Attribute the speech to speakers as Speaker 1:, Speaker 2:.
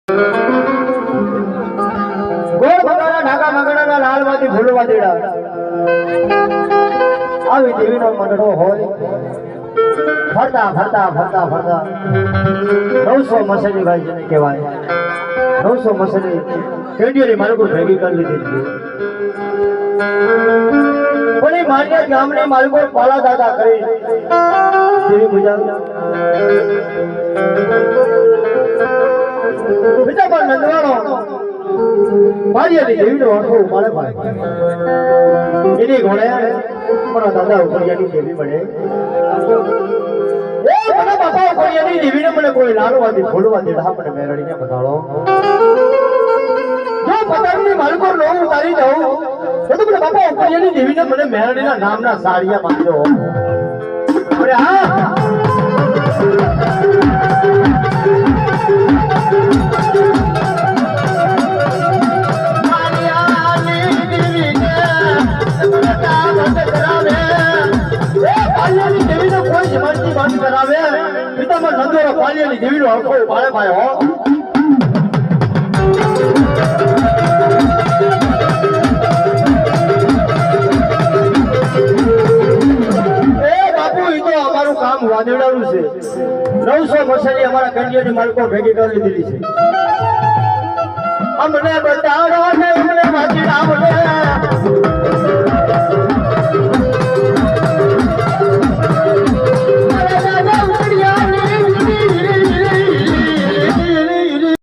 Speaker 1: ગોળ ભગાના નાગા મગડાના લાલમાંથી ફૂલવા દેડા આવી દેવીનો મંડળો હોય ફરતા ફરતા ફરતા ફરતા 900 મસલી ભાઈ જેને કહેવાય 900 મસલી કેન્ડીની માલકો ભેગી કરી લીધી પણ એ માન્ય ગામની માલકો પાલા દાદા કરી દેવી પૂજા બીજા પર નંદવાળો મારિયાની દેવીનો આંખો ઉપાડે ભાઈ એની ઘોડે મારા દાદા ઉપરિયાની દેવી મળે એ મને બાપા ઉપરિયાની દેવીને મને કોઈ લાલવાથી ફોડવા દેડા મને મેરડીને બતાડો જો પતાવીને માલકો નો ઉતારી દઉં તો મને બાપા ઉપરિયાની દેવીને મને મેરડીના નામના સાડિયા માંગજો અરે હા કરાવે પિતામાં નંદોરો પાલિયાની દેવીનો હરખો પાળે પાય હો એ બાપુ ઈ તો અમારું કામ વાદળાનું છે 900 મસલી અમારા કંડિયાની માલકો ભેગી કરી દીધી છે અમને બતાડો ને